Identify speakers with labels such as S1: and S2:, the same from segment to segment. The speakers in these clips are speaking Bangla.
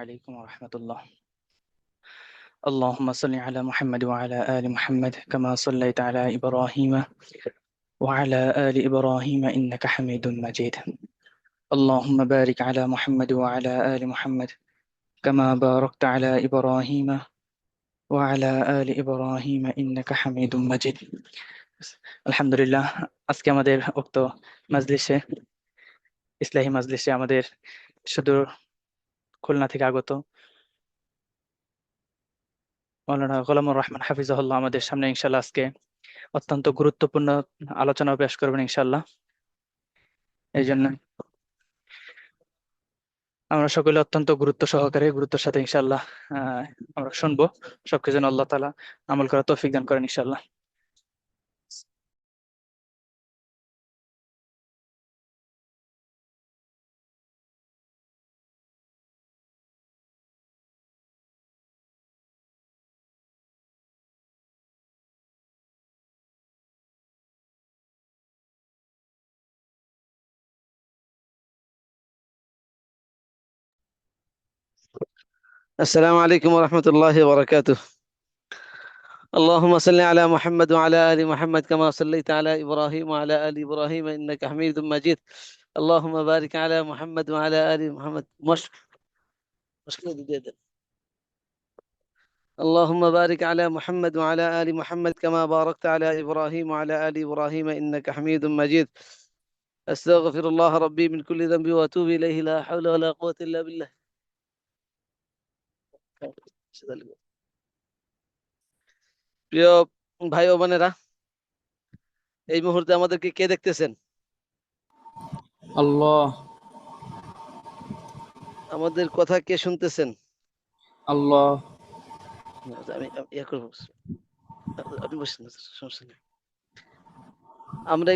S1: عليكم ورحمة الله. اللهم صل على محمد وعلى آل محمد كما صليت على إبراهيم وعلى آل إبراهيم إنك حميد مجيد. اللهم بارك على محمد وعلى آل محمد كما باركت على إبراهيم وعلى آل إبراهيم إنك حميد مجيد. আলহামদুলিল্লাহ, আজকে আমাদের উক্ত মাজলিসে ইসলাহি মাজলিসে আমাদের সুদূর খুলনা থেকে আগত মাওলানা গোলামুর রহমান হাফিজাহুল্লাহ আমাদের সামনে ইনশাল্লাহ আজকে অত্যন্ত গুরুত্বপূর্ণ আলোচনা পেশ করবেন ইনশাল্লাহ। এই জন্য আমরা সকলে অত্যন্ত গুরুত্বের সাথে ইনশাল্লাহ আমরা শুনবো। সবকিছু যেন আল্লাহ তাআলা আমল করার তৌফিক দান করেন ইনশাল্লাহ।
S2: السلام عليكم ورحمة الله وبركاته. اللهم صل على محمد وعلى آل محمد كما صليت على إبراهيم وعلى آل إبراهيم إنك حميد مجيد. اللهم بارك على محمد وعلى آل محمد مشكلة جديدة. اللهم بارك على محمد وعلى آل محمد كما باركت على إبراهيم وعلى آل إبراهيم إنك حميد مجيد. أستغفر الله ربي من كل ذنب وأتوب إليه، لا حول ولا قوة إلا بالله. প্রিয় ভাই ও বোনেরা, এই মুহূর্তে আমাদেরকে কে দেখতেছেন?
S3: আল্লাহ।
S2: আমাদের কথা কে শুনতেছেন?
S3: আল্লাহ।
S2: আমি ইয়া করবো, আপনি বসেন, সমস্যা নেই। আমরা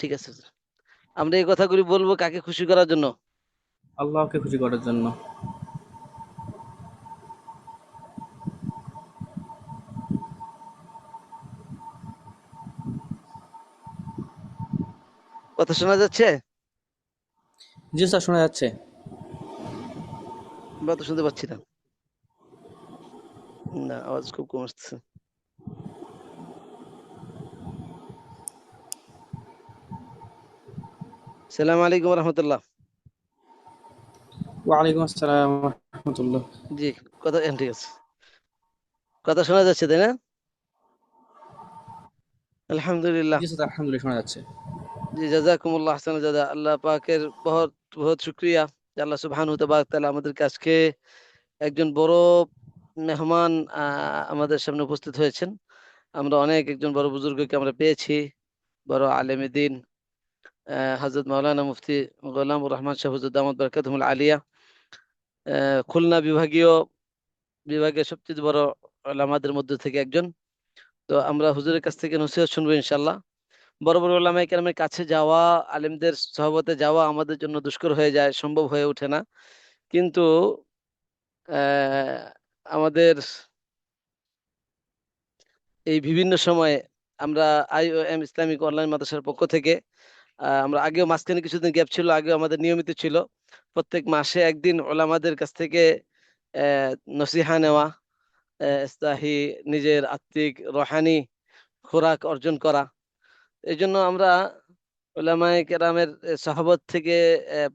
S2: ঠিক আছে, আমরা এই কথাগুলি বলবো কাকে খুশি করার জন্য?
S3: আল্লাহকে খুশি করার জন্য।
S2: কথা শোনা যাচ্ছে?
S3: জি স্যার, শোনা যাচ্ছে।
S2: আমরা তো শুনতে পাচ্ছি না, না আওয়াজ খুব কম আসছে। সালাম আলাইকুম রহমতুল্লাহ।
S3: ওয়ালাইকুম আসসালাম রাহমাতুল্লাহ।
S2: জি, কথা ঠিক আছে, কথা শোনা যাচ্ছে তাই না? আলহামদুলিল্লাহ।
S3: জি স্যার, আলহামদুলিল্লাহ শোনা যাচ্ছে।
S2: জি, জাযাকুমুল্লাহ আহসানা জাযা। আল্লাহ পাকের বহুত বহুত শুকরিয়া যে আল্লাহ সুবহানাহু ওয়া তাআলা আমাদেরকে আজকে একজন বড় মেহমান আমাদের সামনে উপস্থিত হয়েছেন। আমরা অনেক একজন বড় বুজুর্গকে আমরা পেয়েছি, বড় আলেমে দ্বীন হযরত মাওলানা মুফতি গোলামুর রহমান সাহেব হুজুর দামাত বরকাতুহুল আলিয়া, খুলনা বিভাগের সবচেয়ে বড় ওলামাদের মধ্যে থেকে একজন। তো আমরা হুজুরের কাছ থেকে নসিহত শুনবো ইনশাআল্লাহ। বড় বড় ওলামায়ে কেরামের কাছে যাওয়া, আলেমদের সহবতে যাওয়া আমাদের জন্য দুষ্কর হয়ে যায়, সম্ভব হয়ে ওঠে না। কিন্তু আমাদের এই বিভিন্ন সময়ে আমরা IOM ইসলামিক অনলাইন মাদ্রাসার পক্ষ থেকে আমরা আগেও মাঝখানে কিছুদিন গ্যাপ ছিল, আগেও আমাদের নিয়মিত ছিল প্রত্যেক মাসে একদিন ওলামাদের কাছ থেকে নসিহা নেওয়া, ইসলাহি নিজের আত্মিক রুহানি খোরাক অর্জন করা। এই জন্য আমরা উলামায়ে কেরামের সহবত থেকে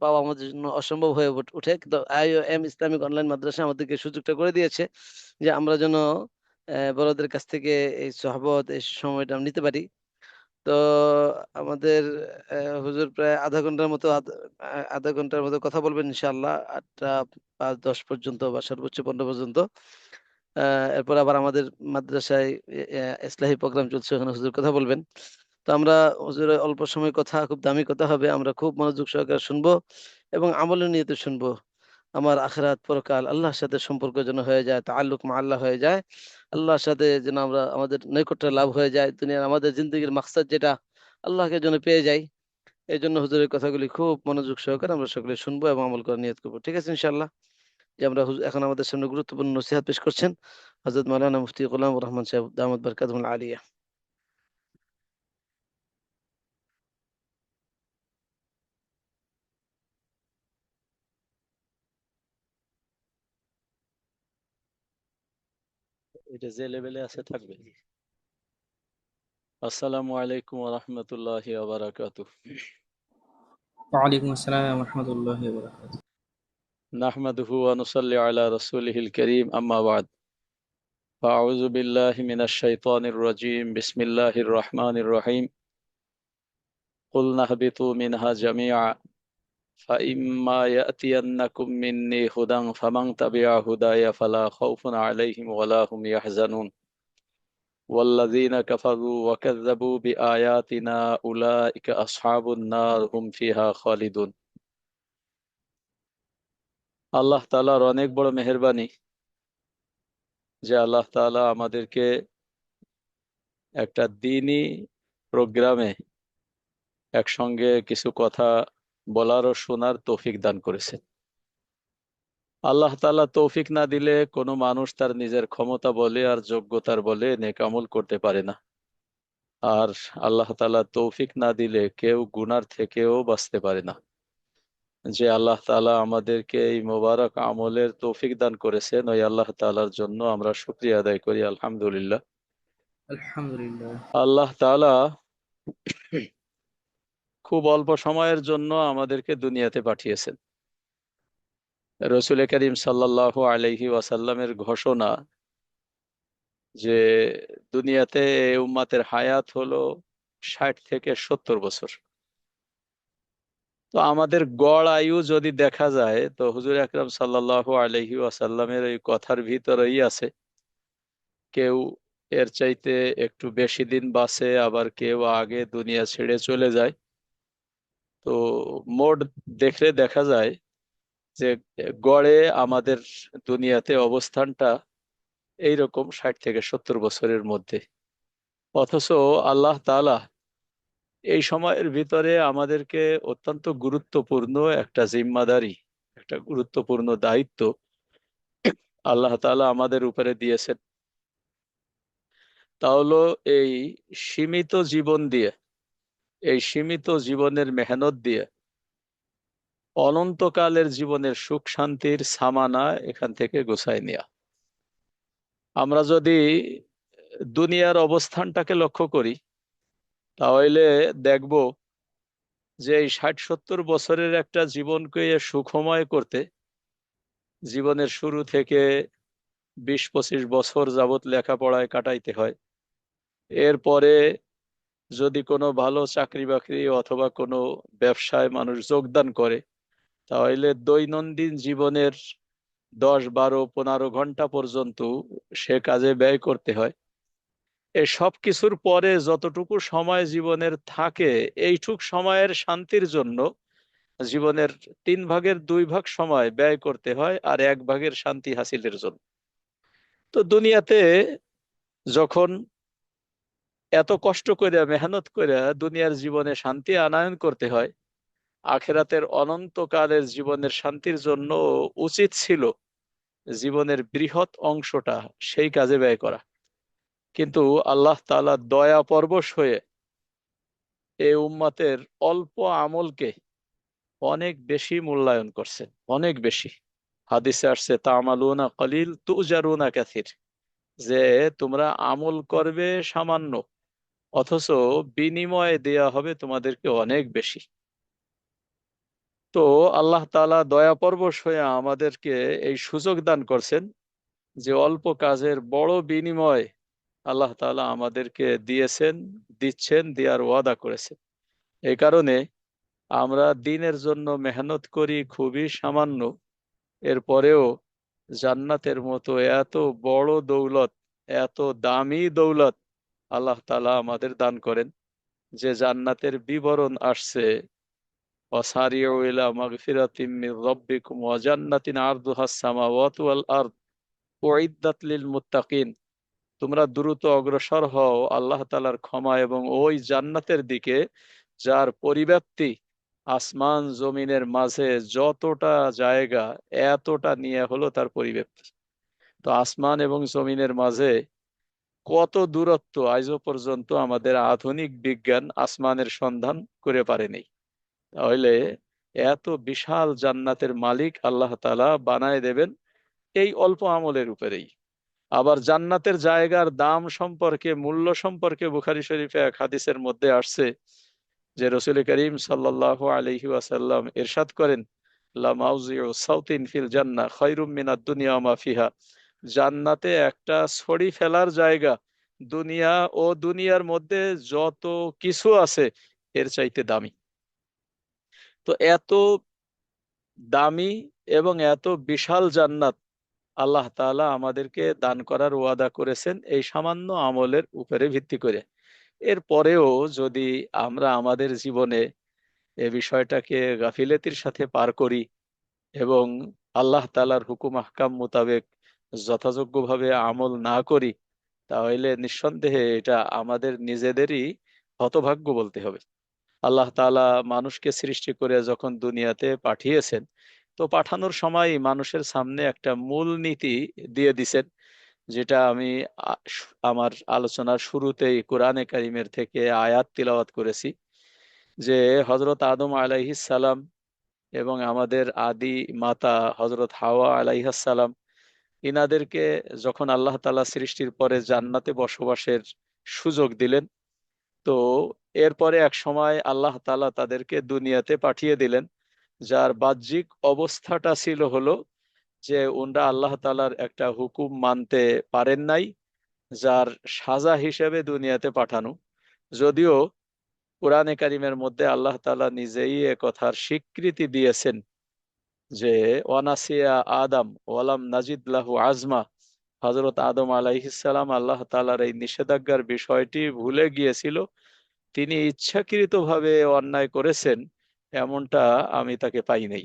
S2: পাওয়া আমাদের জন্য অসম্ভব হয়ে উঠে, কিন্তু IOM ইসলামিক অনলাইন মাদ্রাসা আমাদেরকে সুযোগটা করে দিয়েছে যে আমরা যেন বড়দের কাছ থেকে এই সহবত এই সময়টা নিতে পারি। তো আমাদের হুজুর প্রায় আধা ঘন্টার মতো কথা বলবেন ইনশাআল্লাহ, 8:05-10 পর্যন্ত বা সর্বোচ্চ 15 পর্যন্ত। এরপর আবার আমাদের মাদ্রাসায় ইসলাহি প্রোগ্রাম চলছে, ওখানে হুজুর কথা বলবেন। তো আমরা হুজুরের অল্প সময় কথা, খুব দামি কথা হবে, আমরা খুব মনোযোগ সহকারে শুনবো এবং আমলের নিয়তে শুনবো। আমার আখিরাত পরকাল আল্লাহর সাথে সম্পর্ক যেন হয়ে যায়, তাআল্লুক মা আল্লাহ হয়ে যায়, আল্লাহর সাথে যেন আমরা আমাদের নৈকট্য লাভ হয়ে যায়, দুনিয়ার আমাদের জিন্দগির মাকসাদ যেটা আল্লাহকে যেন পেয়ে যাই। এই জন্য হুজুরের কথাগুলি খুব মনোযোগ সহকারে আমরা সকলে শুনবো এবং আমল করার নিয়ত করবো। ঠিক আছে ইনশাআল্লাহ? যে আমরা এখন আমাদের সামনে গুরুত্বপূর্ণ নসিহত পেশ করছেন হযরত মাওলানা মুফতি গোলামুর রহমান সাহেব দামাত বরকাতুহুল আলিয়া।
S4: এটা যে লেভেলে আছে থাকবে। আসসালামু আলাইকুম ওয়া রাহমাতুল্লাহি ওয়া বারাকাতুহু।
S3: ওয়ালাইকুম আসসালাম রহমতুল্লাহ বরকাত।
S4: নাহমাদুহু ওয়া নুসাল্লি আলা রাসূলিহিল কারীম, আম্মা বা'দ। ফাআউযু বিল্লাহি মিনাশ শাইতানির রাজীম। বিসমিল্লাহির রহমানির রহিম। কুল নাহবিতু মিনহা জামিআ ফাইম্মা ইয়াতিয়ান্নাকুম মিন্নী হুদান ফামান তাবিআ হুদায়া ফালা খাউফুন আলাইহিম ওয়া লা হুম ইয়াহজানুন ওয়াল্লাযীনা কাফারু ওয়া কাযযাবু বিআয়াতিনা উলাইকা আসহাবুন নার হুম ফিহা খালিদুন। আল্লাহ তাআলার অনেক বড় মেহেরবানি যে আল্লাহ তাআলা আমাদেরকে একটা দ্বীনি প্রোগ্রামে একসঙ্গে কিছু কথা বলার ও শোনার তৌফিক দান করেছেন। আল্লাহ তাআলা তৌফিক না দিলে কোনো মানুষ তার নিজের ক্ষমতা বলে আর যোগ্যতার বলে নেক আমল করতে পারে না। আর আল্লাহ তাআলা তৌফিক না দিলে কেউ গুনার থেকেও বাঁচতে পারে না। যে আল্লাহ তাআলা আমাদেরকে এই মোবারক আমলের তৌফিক দান করেছেন, ওই আল্লাহ তাআলার জন্য আমরা শুকরিয়া আদায় করি, আলহামদুলিল্লাহ।
S3: আলহামদুলিল্লাহ।
S4: আল্লাহ তাআলা খুব অল্প সময়ের জন্য আমাদেরকে দুনিয়াতে পাঠিয়েছেন। রসুল করিম সাল্লাল্লাহু আলাইহি ওয়াসাল্লামের ঘোষণা যে দুনিয়াতে এই উম্মাতের হায়াত হলো 60 থেকে 70 বছর। তো আমাদের গড় আয়ু যদি দেখা যায় তো হুজুর আকরাম সাল্লাল্লাহু আলাইহি ওয়াসাল্লামের এই কথার ভিতরেই আছে, কেউ এর চাইতে একটু বেশি দিন বাঁচে, আবার কেউ আগে দুনিয়া ছেড়ে চলে যায়। তো মোট দেখলে দেখা যায় যে গড়ে আমাদের দুনিয়াতে অবস্থানটা এইরকম 60 থেকে 70 বছরের মধ্যে। অথচ আল্লাহ তাআলা এই সময়ের ভিতরে আমাদেরকে অত্যন্ত গুরুত্বপূর্ণ একটা জিম্মাদারি, একটা গুরুত্বপূর্ণ দায়িত্ব আল্লাহ তাআলা আমাদের উপরে দিয়েছেন। তা হলো এই সীমিত জীবন দিয়ে, এই সীমিত জীবনের মেহনত দিয়ে অনন্তকালের জীবনের সুখ শান্তির সামানা এখান থেকে গোছায় নেওয়া। আমরা যদি দুনিয়ার অবস্থানটাকে লক্ষ্য করি তাহলে দেখব যে এই 60-70 বছরের একটা জীবনকে সুখময় করতে জীবনের শুরু থেকে 20-25 বছর যাবৎ লেখাপড়ায় কাটাইতে হয়। এরপরে যদি কোনো ভালো চাকরি বাকরি অথবা কোনো ব্যবসায় মানুষ যোগদান করে তাহলে দৈনন্দিন জীবনের 10, 12, 15 ঘন্টা পর্যন্ত সে কাজে ব্যয় করতে হয়। এই সব কিছুর পরে যতটুকু সময় জীবনের থাকে এইটুক সময়ের শান্তির জন্য জীবনের 3/2 ভাগ সময় ব্যয় করতে হয় আর 1 ভাগের শান্তি হাসিলের জন্য। তো দুনিয়াতে যখন এত কষ্ট করে মেহনত করে দুনিয়ার জীবনে শান্তি আনয়ন করতে হয়, আখিরাতের অনন্তকালের জীবনের শান্তির জন্য উচিত ছিল জীবনের বৃহৎ অংশটা সেই কাজে ব্যয় করা। কিন্তু আল্লাহ তাআলা দয়া পরবশ হয়ে এই উম্মতের অল্প আমলকে অনেক বেশি মূল্যায়ন করছেন, অনেক বেশি। হাদিসে আসছে তা'মালুনা কলিল তুজারুনা কাসির, যে তোমরা আমল করবে সামান্য অথচ বিনিময়ে দেয়া হবে তোমাদেরকে অনেক বেশি। তো আল্লাহ তাআলা দয়াপরবশ হয়ে আমাদেরকে এই সুযোগ দান করছেন যে অল্প কাজের বড় বিনিময় আল্লাহ তাআলা আমাদেরকে দিয়েছেন, দিচ্ছেন, দেওয়ার ওয়াদা করেছেন। এই কারণে আমরা দিনের জন্য মেহনত করি খুবই সামান্য, এরপরেও জান্নাতের মতো এত বড় দৌলত, এত দামি দৌলত আল্লাহ তাআলা আমাদের দান করেন যে জান্নাতের বিবরণ আসছে ওয়াসারিউ ইলা মাগফিরাতিম মির রাব্বিকুম ওয়া জান্নাতিন আরদুহাস সামাওয়াতু ওয়াল আরদ উইদ্দাত লিল মুত্তাকিন। তোমরা দ্রুত অগ্রসর হও আল্লাহ তাআলার ক্ষমা এবং ওই জান্নাতের দিকে যার পরিব্যাপ্তি আসমান জমিনের মাঝে যতটা জায়গা এতটা নিয়ে হলো তার পরিব্যাপ্তি। তো আসমান এবং জমিনের মাঝে কত দূরত্ব আজও পর্যন্ত আমাদের আধুনিক বিজ্ঞান আসমানের সন্ধান করে পারেনি। তাহলে এত বিশাল জান্নাতের মালিক আল্লাহ তাআলা বানায় দেবেন এই অল্প আমলের উপরেই। আবার জান্নাতের জায়গার দাম সম্পর্কে, মূল্য সম্পর্কে বুখারী শরীফে এক হাদিসের মধ্যে আসছে যে রাসূল করিম সাল্লাল্লাহু আলাইহি ওয়াসাল্লাম ইরশাদ করেন, লা মাউজিউ সাউতিন ফিল জান্নাহ খায়রুম মিনাদ দুনিয়া ওয়া মা ফিহা। জান্নাতে একটা ছড়ি ফেলার জায়গা দুনিয়া ও দুনিয়ার মধ্যে যত কিছু আছে এর চাইতে দামি। তো এত দামি এবং এত বিশাল জান্নাত আল্লাহ তাআলা আমাদেরকে দান করার ওয়াদা করেছেন এই সামান্য আমলের উপরে ভিত্তি করে। এরপরেও যদি আমরা আমাদের জীবনে এ বিষয়টাকে গাফিলতির সাথে পার করি এবং আল্লাহ তাআলার হুকুম আহকাম মোতাবেক যথাযোগ্যভাবে আমল না করি, তাহলে নিঃসন্দেহে এটা আমাদের নিজেদেরই হতভাগ্য বলতে হবে। আল্লাহ তাআলা মানুষকে সৃষ্টি করে যখন দুনিয়াতে পাঠিয়েছেন, তো পাঠানোর সময় মানুষের সামনে একটা মূল নীতি দিয়ে দিছেন, যেটা আমি আমার আলোচনার শুরুতেই কোরআনে কারিমের থেকে আয়াত তিলাওয়াত করেছি, যে হযরত আদম আলাইহিস সালাম এবং আমাদের আদি মাতা হযরত হাওয়া আলাইহিস সালাম, ইনাদেরকে যখন আল্লাহ তাআলা সৃষ্টির পরে জান্নাতে বসবাসের সুযোগ দিলেন, তো এরপরে এক সময় আল্লাহ তাআলা তাদেরকে দুনিয়াতে পাঠিয়ে দিলেন, যার বাহ্যিক অবস্থাটা ছিল হলো যে ওনরা আল্লাহ তাআলার একটা হুকুম মানতে পারেন নাই, যার সাজা হিসেবে দুনিয়াতে পাঠানো। যদিও কোরআনে কারিমের মধ্যে আল্লাহ তাআলা নিজেই এ কথার স্বীকৃতি দিয়েছেন যে ওয়ানাসিয়া আদম ওয়ালাম নাজিদ লাহু আজমা। হযরত আদম আলাইহিস সালাম আল্লাহ তাআলার এই নিষেধাজ্ঞার বিষয়টি ভুলে গিয়েছিল, তিনি ইচ্ছাকৃতভাবে অন্যায় করেছেন এমনটা আমি তাকে পাই নাই।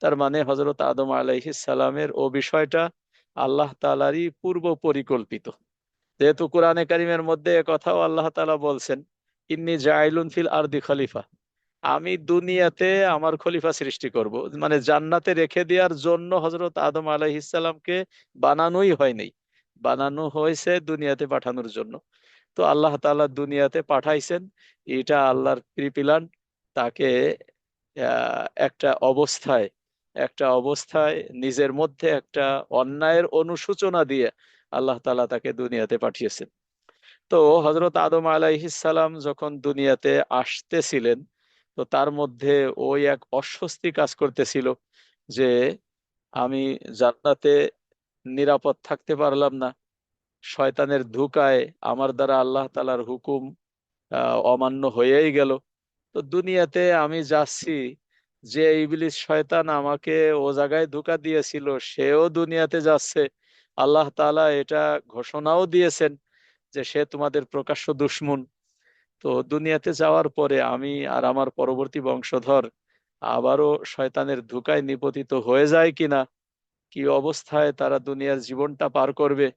S4: তার মানে হযরত আদম আলাইহিস সালামের ও বিষয়টা আল্লাহ তাআলারই পূর্ব পরিকল্পিত। যেহেতু কোরআনে কারিমের মধ্যে কথাও আল্লাহ তাআলা বলছেন, ইন্নী জাইলুন ফিল আরদি খলিফা, আমি দুনিয়াতে আমার খলিফা সৃষ্টি করব। মানে জান্নাতে রেখে দেওয়ার জন্য হযরত আদম আলাইহিস সালামকে বানানোই হয়নি, বানানো হয়েছে দুনিয়াতে পাঠানোর জন্য। তো আল্লাহ তাআলা দুনিয়াতে পাঠাইছেন, এটা আল্লাহর প্রিপ্ল্যান। তাকে একটা অবস্থায় নিজের মধ্যে একটা অন্যায়ের অনুশোচনা দিয়ে আল্লাহ তাআলা তাকে দুনিয়াতে পাঠিয়েছেন। তো হযরত আদম আলাইহিস সালাম যখন দুনিয়াতে আসতেছিলেন, তো তার মধ্যে ওই এক অস্বস্তি কাজ করতেছিল যে আমি জান্নাতে নিরাপদ থাকতে পারলাম না, শয়তানের ধোঁকায় আমার দ্বারা আল্লাহ তাআলার হুকুম অমান্য হয়েই গেল। তো দুনিয়াতে আমি যাচ্ছি, যে ইবলিস শয়তান আমাকে ও জায়গায় ধোঁকা দিয়েছিল সেও দুনিয়াতে যাচ্ছে। আল্লাহ তাআলা এটা ঘোষণাও দিয়েছেন যে সে তোমাদের প্রকাশ্য দুশমন। তো দুনিয়াতে যাওয়ার পরে আমি আর আমার পরবর্তী বংশধর আবারও শয়তানের ধোঁকায় নিপতিত হয়ে যায় কিনা, কি অবস্থায় তারা দুনিয়ার জীবনটা পার করবে,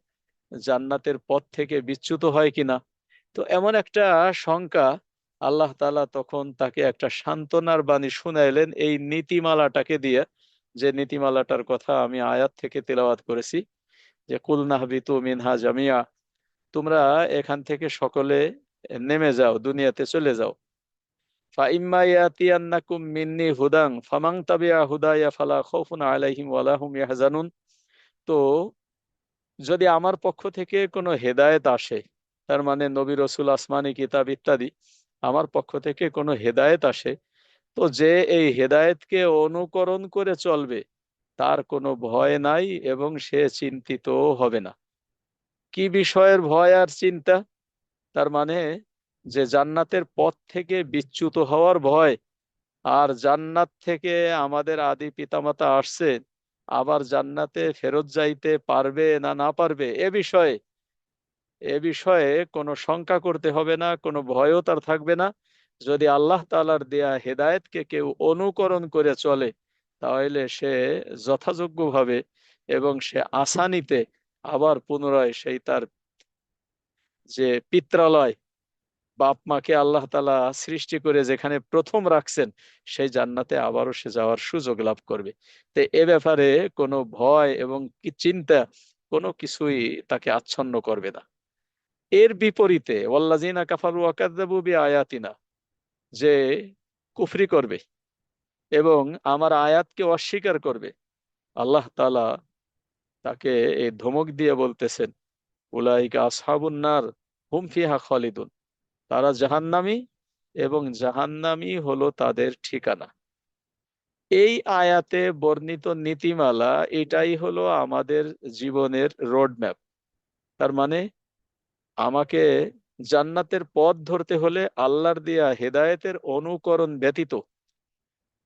S4: জান্নাতের পথ থেকে বিচ্যুত হয় কিনা। তো এমন একটা শঙ্কা, আল্লাহ তাআলা তখন তাকে একটা সান্ত্বনার বাণী শুনাইলেন এই নীতিমালাটাকে দিয়ে, যে নীতিমালাটার কথা আমি আয়াত থেকে তেলাওয়াত করেছি, যে কুল নাহবিতু মিনহা জামিয়া, তোমরা এখান থেকে সকলে নেমে যাও, দুনিয়াতে চলে যাও। ফাইম্মা ইয়াতিয়ান্নাকুম মিন্নি হুদাং ফামান তাবিআ হুদায়া ফালা খাউফুন আলাইহিম ওয়ালা হুম ইয়াহজানুন। তো যদি আমার পক্ষ থেকে কোনো হেদায়েত আসে, তার মানে নবী রাসূল আসমানি কিতাব ইত্যাদি, আমার পক্ষ থেকে কোনো হেদায়েত আসে, তো যে এই হেদায়েতকে অনুকরণ করে চলবে তার কোনো ভয় নাই এবং সে চিন্তিত হবে না। কি বিষয়ের ভয় আর চিন্তা? তার মানে যে জান্নাতের পথ থেকে বিচ্যুত হওয়ার ভয়, আর জান্নাত থেকে আমাদের আদি পিতামাতা আসছে, আবার জান্নাতে ফেরত যাইতে পারবে না না পারবে এ বিষয়ে কোনো শঙ্কা করতে হবে না, কোনো ভয়ও তার থাকবে না। যদি আল্লাহ তাআলার দেয়া হেদায়েতকে কেউ অনুকরণ করে চলে, তাহলে সে যথাযোগ্যভাবে এবং সে আসানিতে আবার পুনরায় সেই তার যে পিত্রালয়, বাপ মাকে আল্লাহ তাআলা সৃষ্টি করে যেখানে প্রথম রাখছেন, সেই জান্নাতে আবারও সে যাওয়ার সুযোগ লাভ করবে। তো এ ব্যাপারে কোনো ভয় এবং কি চিন্তা কোনো কিছুই তাকে আচ্ছন্ন করবে না। এর বিপরীতে ওয়াল্লাযিনা কাফারু ওয়া কাযযাবু বিআয়াতিনা, যে কুফরি করবে এবং আমার আয়াতকে অস্বীকার করবে, আল্লাহ তাআলা তাকে এই ধমক দিয়ে বলতেছেন উলাইকা আসহাবুন নার হুম ফিহা খালিদুন, তারা জাহান্নামী এবং জাহান্নামী হলো তাদের ঠিকানা। এই আয়াতে বর্ণিত নীতিমালা এটাই হলো আমাদের জীবনের রোড ম্যাপ। তার মানে আমাকে জান্নাতের পথ ধরতে হলে আল্লাহর দেয়া হেদায়েতের অনুকরণ ব্যতীত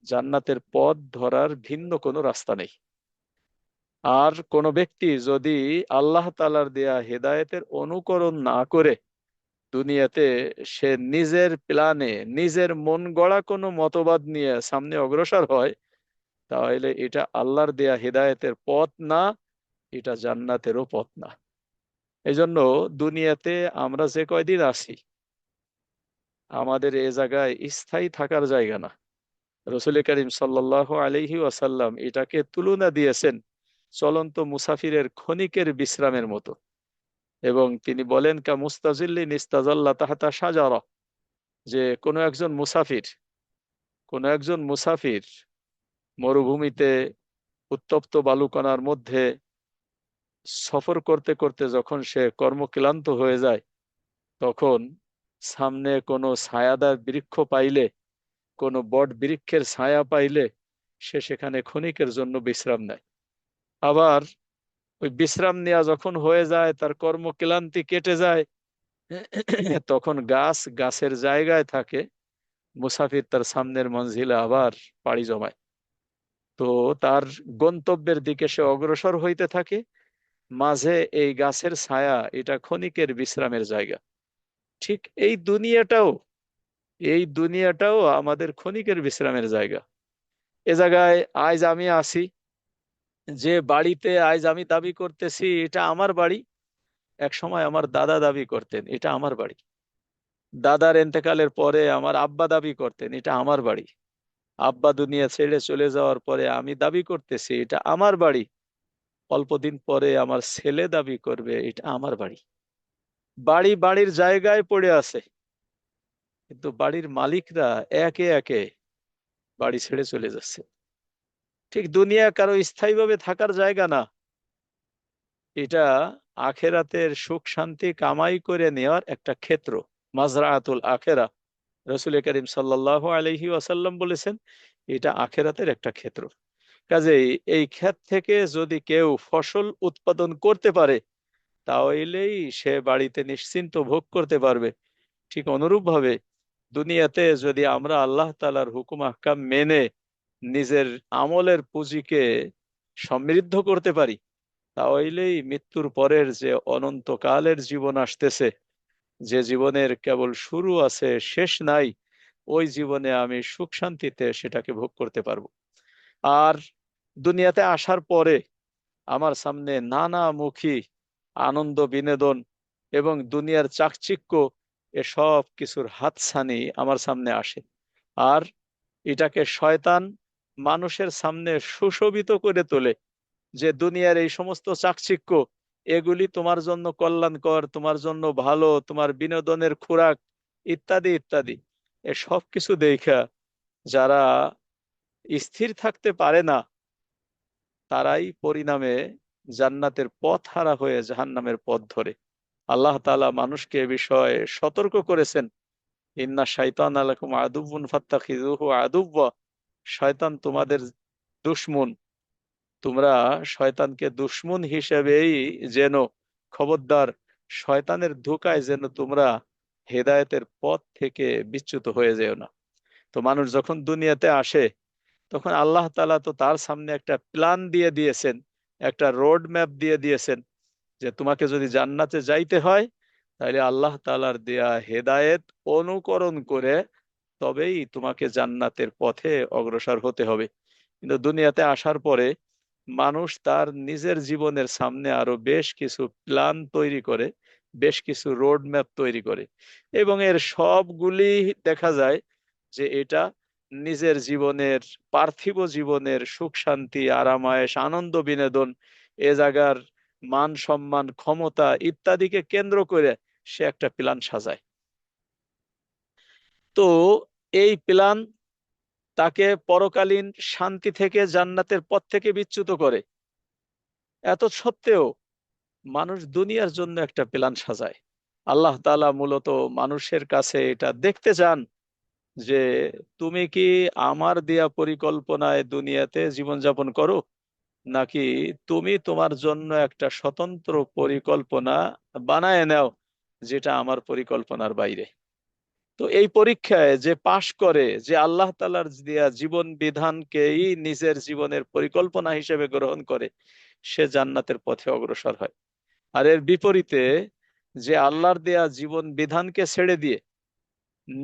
S4: জান্নাতের পথ ধরার ভিন্ন কোনো রাস্তা নেই। আর কোনো ব্যক্তি যদি আল্লাহ তাআলার দেয়া হেদায়েতের অনুকরণ না করে দুনিয়াতে সে নিজের প্ল্যানে নিজের মন গড়া কোনো মতবাদ নিয়ে সামনে অগ্রসর হয়, তাহলে এটা আল্লাহর দেয়া হেদায়েতের পথ না, এটা জান্নাতেরও পথ না। এই জন্য দুনিয়াতে আমরা যে কয়দিন আছি আমাদের এ জায়গায় স্থায়ী থাকার জায়গা না। রসুল করিম সাল্লাল্লাহু আলাইহি ওয়াসাল্লাম এটাকে তুলনা দিয়েছেন চলন্ত মুসাফিরের ক্ষণিকের বিশ্রামের মতো, এবং তিনি বলেন কা মুস্তাজিল্লিন ইস্তাজাল্লা তাহতা শাজারা, যে কোনো একজন মুসাফির মরুভূমিতে উত্তপ্ত বালুকণার মধ্যে সফর করতে করতে যখন সে কর্মক্লান্ত হয়ে যায়, তখন সামনে কোনো ছায়াদার বৃক্ষ পাইলে, কোনো বট বৃক্ষের ছায়া পাইলে সে সেখানে ক্ষণিকের জন্য বিশ্রাম নেয়। আবার ওই বিশ্রাম নেওয়া যখন হয়ে যায়, তার কর্মক্লান্তি কেটে যায়, তখন গাছের জায়গায় থাকে, মুসাফির তার সামনের মঞ্জিলে আবার পাড়ি জমায়। তো তার গন্তব্যের দিকে সে অগ্রসর হইতে থাকে, মাঝে এই গাছের ছায়া এটা ক্ষণিকের বিশ্রামের জায়গা। ঠিক এই দুনিয়াটাও আমাদের ক্ষণিকের বিশ্রামের জায়গা। এ জায়গায় আজ আমি আছি, যে বাড়িতে আজ আমি দাবি করতেছি এটা আমার বাড়ি, এক সময় আমার দাদা দাবি করতেন এটা আমার বাড়ি। দাদার এন্তেকালের পরে আমার আব্বা দাবি করতেন এটা আমার বাড়ি। আব্বা দুনিয়া ছেড়ে চলে যাওয়ার পরে আমি দাবি করতেছি এটা আমার বাড়ি। অল্পদিন পরে আমার ছেলে দাবি করবে এটা আমার বাড়ি। বাড়ি বাড়ির জায়গায় পড়ে আছে, কিন্তু বাড়ির মালিকরা একে একে বাড়ি ছেড়ে চলে যাচ্ছে। ঠিক দুনিয়া কারো স্থায়ীভাবে থাকার জায়গা না, এটা আখেরাতের সুখ শান্তি কামাই করে নেওয়ার একটা ক্ষেত্র, মাজরাআতুল আখেরা। রসুল করিম সাল্লাল্লাহু আলাইহি ওয়াসাল্লাম বলেছেন এটা আখেরাতের একটা ক্ষেত্র। কাজেই এই ক্ষেত থেকে যদি কেউ ফসল উৎপাদন করতে পারে, তাহলেই সে বাড়িতে নিশ্চিন্ত ভোগ করতে পারবে। ঠিক অনুরূপভাবে দুনিয়াতে যদি আমরা আল্লাহ তাআলার হুকুম আহকাম মেনে নিজের আমলের পুঁজিকে সমৃদ্ধ করতে পারি, তাহলেই মৃত্যুর পরের যে অনন্তকালের জীবন আসতেছে, যে জীবনের কেবল শুরু আছে শেষ নাই, ওই জীবনে আমি সুখ শান্তিতে সেটাকে ভোগ করতে পারবো। আর দুনিয়াতে আসার পরে আমার সামনে নানামুখী আনন্দ বিনোদন এবং দুনিয়ার চাকচিক্য এসব কিছুর হাতছানি আমার সামনে আসে। আর এটাকে শয়তান মানুষের সামনে সুশোভিত করে তোলে যে দুনিয়ার এই সমস্ত চাকচিক্য এগুলি তোমার জন্য কল্যাণকর, তোমার জন্য ভালো, তোমার বিনোদনের খোরাক ইত্যাদি ইত্যাদি। এ সব কিছু দেখা যারা স্থির থাকতে পারে না, তারাই পরিণামে জান্নাতের পথ হারা হয়ে জাহান্নামের পথ ধরে। আল্লাহ তাআলা মানুষকে এ বিষয়ে সতর্ক করেছেন, ইন্না শাইতানা লাকুম আদুউন ফাত্তাখিযুহু আদুওয়া, শয়তান তোমাদের দুশমন, তোমরা শয়তানকে দুশমন হিসেবেই যেন, খবরদার শয়তানের ধোঁকায় যেন তোমরা হেদায়েতের পথ থেকে বিচ্যুত হয়ে যেও না। তো মানুষ যখন দুনিয়াতে আসে, তখন আল্লাহ তাআলা তো তার সামনে একটা প্ল্যান দিয়ে দিয়েছেন, একটা রোড ম্যাপ দিয়ে দিয়েছেন, যে তোমাকে যদি জান্নাতে যাইতে হয় তাহলে আল্লাহ তাআলার দেয়া হেদায়েত অনুকরণ করে তবেই তোমাকে জান্নাতের পথে অগ্রসর হতে হবে। কিন্তু দুনিয়াতে আসার পরে মানুষ তার নিজের জীবনের সামনে আরো বেশ কিছু প্ল্যান তৈরি করে, বেশ কিছু রোড ম্যাপ তৈরি করে, এবং এর সবগুলি দেখা যায় যে এটা নিজের জীবনের, পার্থিব জীবনের সুখ শান্তি আরামায়েশ আনন্দ বিনোদন, এ জায়গার মান সম্মান ক্ষমতা ইত্যাদিকে কেন্দ্র করে সে একটা প্ল্যান সাজায়। তো এই প্ল্যান তাকে পরকালীন শান্তি থেকে জান্নাতের পথ থেকে বিচ্যুত করে। এত সত্ত্বেও মানুষ দুনিয়ার জন্য একটা প্ল্যান সাজায়। আল্লাহ তাআলা মূলত মানুষের কাছে এটা দেখতে চান যে তুমি কি আমার দেয়া পরিকল্পনায় দুনিয়াতে জীবনযাপন করো, নাকি তুমি তোমার জন্য একটা স্বতন্ত্র পরিকল্পনা বানায় নাও যেটা আমার পরিকল্পনার বাইরে। তো এই পরীক্ষায় যে পাশ করে, যে আল্লাহ তাআলার দেয়া জীবন বিধানকেই নিজের জীবনের পরিকল্পনা হিসেবে গ্রহণ করে, সে জান্নাতের পথে অগ্রসর হয়। আর এর বিপরীতে যে আল্লাহর দেয়া জীবন বিধানকে ছেড়ে দিয়ে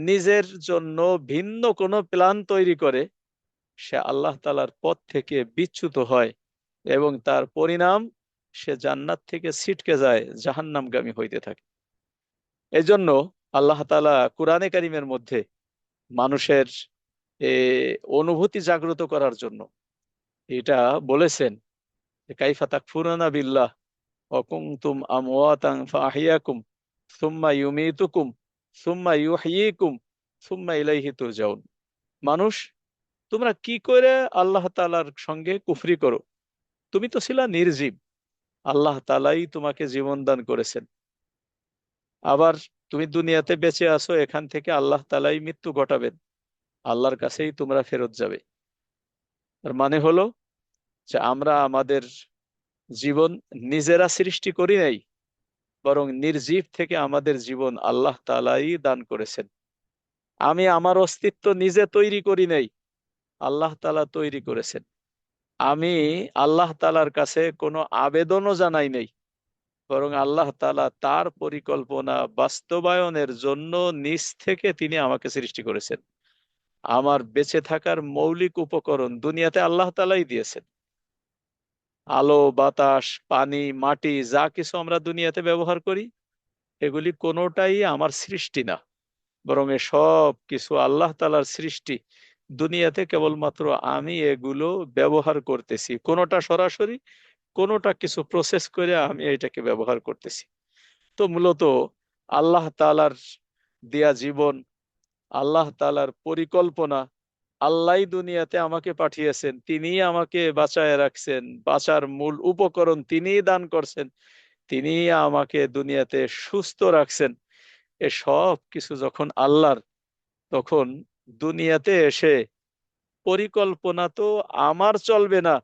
S4: নিজের জন্য ভিন্ন কোনো প্ল্যান তৈরি করে, সে আল্লাহ তাআলার পথ থেকে বিচ্যুত হয় এবং তার পরিণাম সে জান্নাত থেকে ছিটকে যায়, জাহান্নামগামী হইতে থাকে। এজন্য আল্লাহ তাআলা কুরআনে কারীমের মধ্যে মানুষের এ অনুভূতি জাগ্রত করার জন্য এটা বলেছেন যে কাইফা তাকফুরুনা বিল্লাহ ওয়া কুনতুম আমওয়াতান ফাআহইয়াকুম সুম্মা ইউমীতুকুম সুম্মা ইউহয়ীকুম সুম্মা ইলাইহি তুরজাউন। মানুষ, তোমরা কি করে আল্লাহ তাআলার সঙ্গে কুফরি করো? তুমি তো ছিলা নির্জীব, আল্লাহ তাআলাই তোমাকে জীবন দান করেছেন। আবার তুমি দুনিয়াতে বেঁচে আছো, এখান থেকে আল্লাহ তাআলাই মৃত্যু ঘটাবেন, আল্লাহর কাছেই তোমরা ফেরত যাবে। তার মানে হলো যে আমরা আমাদের জীবন নিজেরা সৃষ্টি করি নাই, বরং নির্জীব থেকে আমাদের জীবন আল্লাহ তাআলাই দান করেছেন। আমি আমার অস্তিত্ব নিজে তৈরি করি নাই, আল্লাহ তাআলা তৈরি করেছেন। আমি আল্লাহ তাআলার কাছে কোনো আবেদনও জানাই নাই, বরং আল্লাহ তাআলা তার পরিকল্পনা বাস্তবায়নের জন্য নিজ থেকে তিনি আমাকে সৃষ্টি করেছেন। আমার বেঁচে থাকার মৌলিক উপকরণ দুনিয়াতে আল্লাহ তাআলাই দিয়েছেন। আলো, বাতাস, পানি, মাটি, যা কিছু আমরা দুনিয়াতে ব্যবহার করি, এগুলি কোনোটাই আমার সৃষ্টি না, বরং এ সব কিছু আল্লাহ তাআলার সৃষ্টি। দুনিয়াতে কেবলমাত্র আমি এগুলো ব্যবহার করতেছি, কোনোটা সরাসরি, কোনোটা কিছু প্রসেস করে আমি এটাকে ব্যবহার করতেছি। তো মূলত আল্লাহ তাআলার দেয়া জীবন, আল্লাহ তাআলার পরিকল্পনা, আল্লাহই দুনিয়াতে আমাকে পাঠিয়েছেন, তিনিই আমাকে বাঁচায় রাখছেন, বাঁচার মূল উপকরণ তিনিই দান করছেন, তিনিই আমাকে দুনিয়াতে সুস্থ রাখছেন। এ সব কিছু যখন আল্লাহর, তখন দুনিয়াতে এসে পরিকল্পনা তো আমার চলবে না,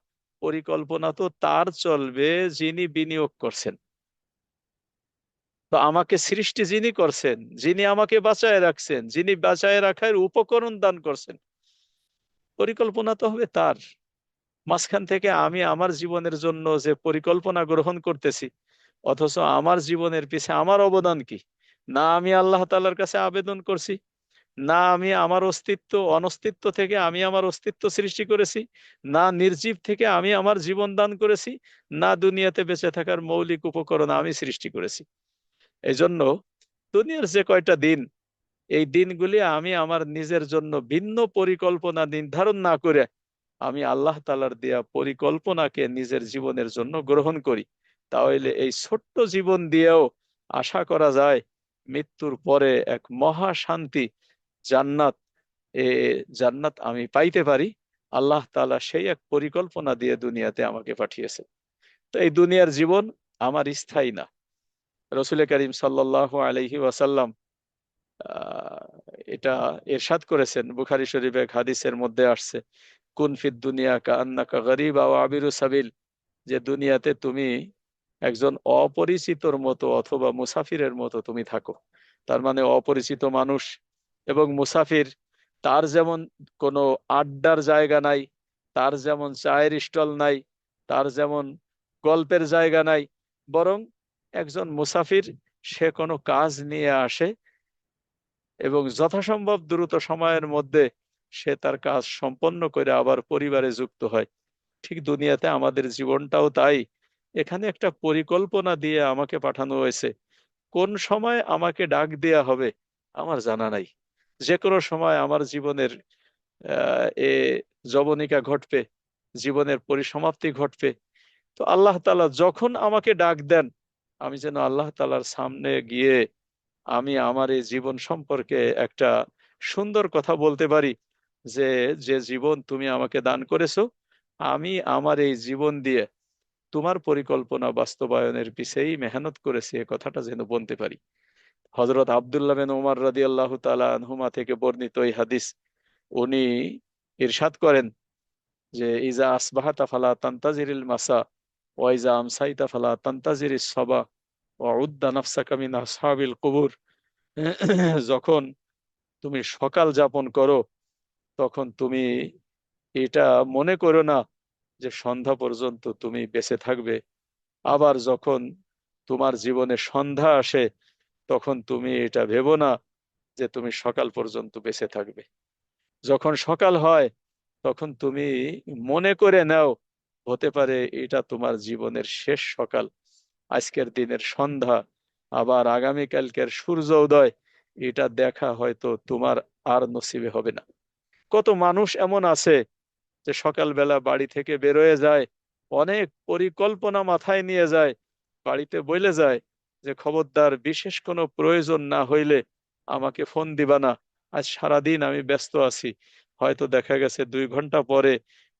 S4: পরিকল্পনা তো তার চলবে যিনি বিনিয়োগ করছেন। তো আমাকে সৃষ্টি যিনি করছেন, যিনি আমাকে বাঁচায় রাখছেন, যিনি বাঁচায় রাখার উপকরণ দান করছেন, পরিকল্পনা তো হবে তার। মাঝখান থেকে আমি আমার জীবনের জন্য যে পরিকল্পনা গ্রহণ করতেছি, অথচ আমার জীবনের পিছে আমার অবদান কি? না আমি আল্লাহ তাআলার কাছে আবেদন করছি, না আমি আমার অস্তিত্ব অনস্তিত্ব থেকে আমি আমার অস্তিত্ব সৃষ্টি করেছি, না নির্জীব থেকে আমি আমার জীবন দান করেছি, না দুনিয়াতে বেঁচে থাকার মৌলিক উপকরণ আমি সৃষ্টি করেছি। এই জন্য দুনিয়ার যে কয়টা দিন, এই দিনগুলি আমি আমার নিজের জন্য ভিন্ন পরিকল্পনা নির্ধারণ না করে আমি আল্লাহ তাআলার দেয়া পরিকল্পনাকে নিজের জীবনের জন্য গ্রহণ করি, তাহলে এই ছোট্ট জীবন দিয়েও আশা করা যায় মৃত্যুর পরে এক মহা শান্তি জান্নাত, এ জান্নাত আমি পাইতে পারি। আল্লাহ তাআলা সেই এক পরিকল্পনা দিয়ে দুনিয়াতে আমাকে পাঠিয়েছে। তো এই দুনিয়ার জীবন আমার স্থায়ী না। রাসূল করিম সাল্লাল্লাহু আলাইহি ওয়াসাল্লাম আহ, এটা ইরশাদ করেছেন, বুখারী শরীফে এক হাদিসের মধ্যে আসছে, কুন ফিদ দুনিয়া কাআন্নাকা গরীব আও আবিরু সাবিল, যে দুনিয়াতে তুমি একজন অপরিচিতর মতো অথবা মুসাফিরের মতো তুমি থাকো। তার মানে অপরিচিত মানুষ এবং মুসাফির, তার যেমন কোনো আড্ডার জায়গা নাই, তার যেমন চায়ের স্টল নাই, তার যেমন গল্পের জায়গা নাই, বরং একজন মুসাফির সে কোনো কাজ নিয়ে আসে এবং যথাসম্ভব দ্রুত সময়ের মধ্যে সে তার কাজ সম্পন্ন করে আবার পরিবারে যুক্ত হয়। ঠিক দুনিয়াতে আমাদের জীবনটাও তাই। এখানে একটা পরিকল্পনা দিয়ে আমাকে পাঠানো হয়েছে। কোন সময় আমাকে ডাক দেয়া হবে আমার জানা নাই। যে কোনো সময় আমার জীবনের এ যবনিকা ঘটবে, জীবনের পরিসমাপ্তি ঘটবে। তো আল্লাহ তাআলা যখন আমাকে ডাক দেন, আমি যেন আল্লাহ তাআলার সামনে গিয়ে আমি আমার এই জীবন সম্পর্কে একটা সুন্দর কথা বলতে পারি যে, যে জীবন তুমি আমাকে দান করেছো, আমি আমার এই জীবন দিয়ে তোমার পরিকল্পনা বাস্তবায়নের পিছেই মেহনত করেছি, এ কথাটা যেন বলতে পারি। হযরত আব্দুল্লাহ বিন উমর রাদিয়াল্লাহু তাআলা আনহুমা থেকে বর্ণিত এই হাদিস, উনি ইরশাদ করেন যে ইজা আসবাহাতা ফালা তান্তাজিরিল মাসা ওয়া ইজা আমসাইতা ফালা তান্তাজিরিস সাবা ওয়া উদ্দা নাফসাকা মিন আসহাবিল কুবুর। যখন তুমি সকাল যাপন করো তখন তুমি এটা মনে করো না যে সন্ধ্যা পর্যন্ত তুমি বেঁচে থাকবে, আবার যখন তোমার জীবনে সন্ধ্যা আসে তখন তুমি এটা ভেবো না যে তুমি সকাল পর্যন্ত বেঁচে থাকবে। যখন সকাল হয় তখন তুমি মনে করে নাও হতে পারে এটা তোমার জীবনের শেষ সকাল, আজকের দিনের সন্ধ্যা, আবার আগামীকালকের সূর্য উদয়, এটা দেখা হয়তো তোমার আর নসিবে হবে না। কত মানুষ এমন আছে যে সকালবেলা বাড়ি থেকে বেরোয় যায়, অনেক পরিকল্পনা মাথায় নিয়ে যায়, বাড়িতে বলে যায় যে খবরদার বিশেষ কোনো প্রয়োজন না হইলে আমাকে ফোন দিবা না, আজ সারাদিন আমি ব্যস্ত আছি। হয়তো দেখা গেছে 2 ঘন্টা পরে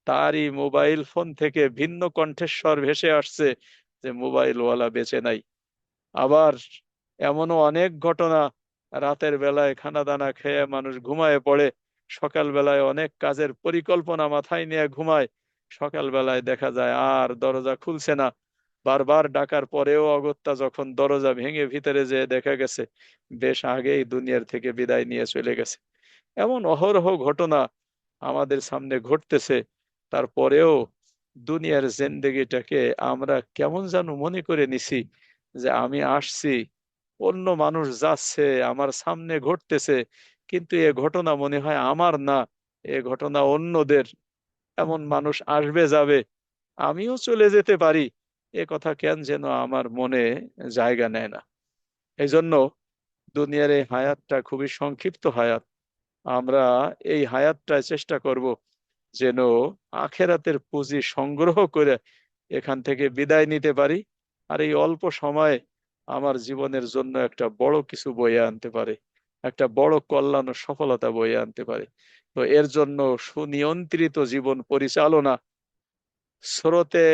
S4: তারই মোবাইল ফোন থেকে ভিন্ন কণ্ঠস্বর ভেসে আসছে যে মোবাইলওয়ালা বেঁচে নাই। আবার এমনও অনেক ঘটনা, রাতের বেলায় খানা দানা খেয়ে মানুষ ঘুমায় পড়ে, সকালবেলায় অনেক কাজের পরিকল্পনা মাথায় নিয়ে ঘুমায়, সকালবেলায় দেখা যায় আর দরজা খুলছে না, বারবার ডাকার পরেও অগত্যা যখন দরজা ভেঙে ভিতরে যেয়ে দেখা গেছে বেশ আগেই দুনিয়ার থেকে বিদায় নিয়ে চলে গেছে। এমন অহরহ ঘটনা আমাদের সামনে ঘটতেছে। তারপরেও দুনিয়ার জিন্দেগিটাকে আমরা কেমন যেন মনে করে নিছি যে আমি আসছি, অন্য মানুষ যাচ্ছে, আমার সামনে ঘটতেছে, কিন্তু এ ঘটনা মনে হয় আমার না, এ ঘটনা অন্যদের। এমন মানুষ আসবে যাবে, আমিও চলে যেতে পারি, এ কথা কেন যেন আমার মনে জায়গা নেয় না। এই জন্য দুনিয়ার এই হায়াতটা খুবই সংক্ষিপ্ত হায়াত। আমরা এই হায়াতটায় চেষ্টা করব যেন আখেরাতের পুঁজি সংগ্রহ করে এখান থেকে বিদায় নিতে পারি, আর এই অল্প সময়ে আমার জীবনের জন্য একটা বড় কিছু বয়ে আনতে পারে, একটা বড় কল্যাণ ও সফলতা বয়ে আনতে পারে। তো এর জন্য সুনিয়ন্ত্রিত জীবন পরিচালনা, স্রোতে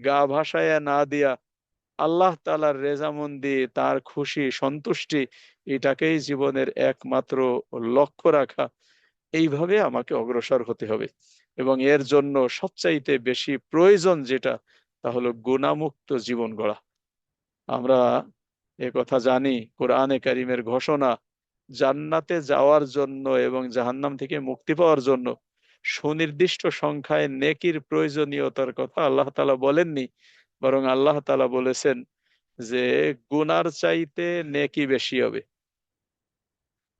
S4: গা ভাসায় না দিয়া আল্লাহ তাআলার রেজামন্দি, তার খুশি সন্তুষ্টি, এটাকেই জীবনের একমাত্র লক্ষ্য রাখা, এইভাবে আমাকে অগ্রসর হতে হবে। এবং এর জন্য সবচাইতে বেশি প্রয়োজন যেটা, তা হলো গুনাহমুক্ত জীবন গড়া। আমরা এ কথা জানি, কোরআনে কারিমের ঘোষণা, জান্নাতে যাওয়ার জন্য এবং জাহান্নাম থেকে মুক্তি পাওয়ার জন্য সুনির্দিষ্ট সংখ্যায় নেকির প্রয়োজনীয়তার কথা আল্লাহ তাআলা বলেননি, বরং আল্লাহ তাআলা বলেছেন যে গুনার চাইতে নেকি বেশি হবে।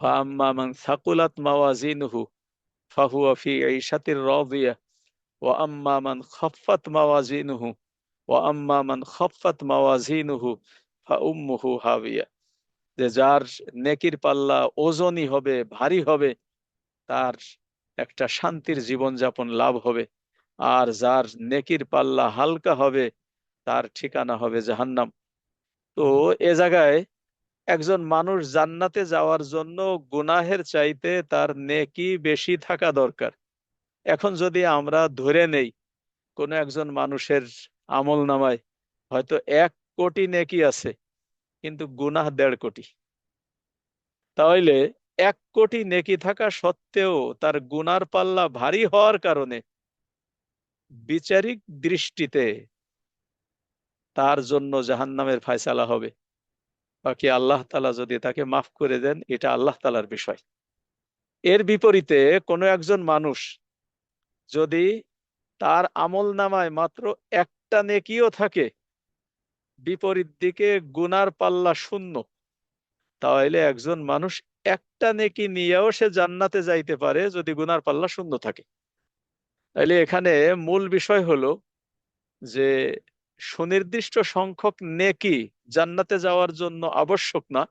S4: ফাআম্মা মান সাকুলাত মাওয়াজিনুহু ফাহুয়া ফি ঈশাতির রাদিয়াহ ওয়া আম্মা মান খাফফাত মাওয়াজিনুহু ওয়া আম্মা মান খাফফাত মাওয়াজিনুহু ফাউম্মুহু হাবিয়া। যে যার নেকির পাল্লা ওজনই হবে, ভারী হবে, তার একটা শান্তির জীবন যাপন লাভ হবে। আর যার নেকির পাল্লা হালকা হবে তার ঠিকানা হবে জাহান্নাম। তো এ জায়গায় একজন মানুষ জান্নাতে যাওয়ার জন্য গুনাহের চাইতে তার নেকি বেশি থাকা দরকার। এখন যদি আমরা ধরে নেই কোনো একজন মানুষের আমল নামায় হয়তো 1 কোটি নেকি আছে, কিন্তু গুনাহ 1.5 কোটি, তাহলে 1 কোটি নেকি থাকা সত্ত্বেও তার গুনার পাল্লা ভারী হওয়ার কারণে বিচারিক দৃষ্টিতে তার জন্য জাহান্নামের ফায়সালা হবে। বাকি আল্লাহ তাআলা যদি তাকে মাফ করে দেন, এটা আল্লাহ তাআলার বিষয়। এর বিপরীতে কোনো একজন মানুষ যদি তার আমল নামায় মাত্র 1টা নেকিও থাকে, বিপরীত দিকে গুনার পাল্লা 0, তাহলে একজন মানুষ 1টা নেকি নিয়েও সে জান্নাতে যাইতে পারে যদি গুনার পাল্লা 0 থাকে। তাইলে এখানে মূল বিষয় হলো যে সুনির্দিষ্ট সংখ্যক নেকি জান্নাতে যাওয়ার জন্য আবশ্যক না,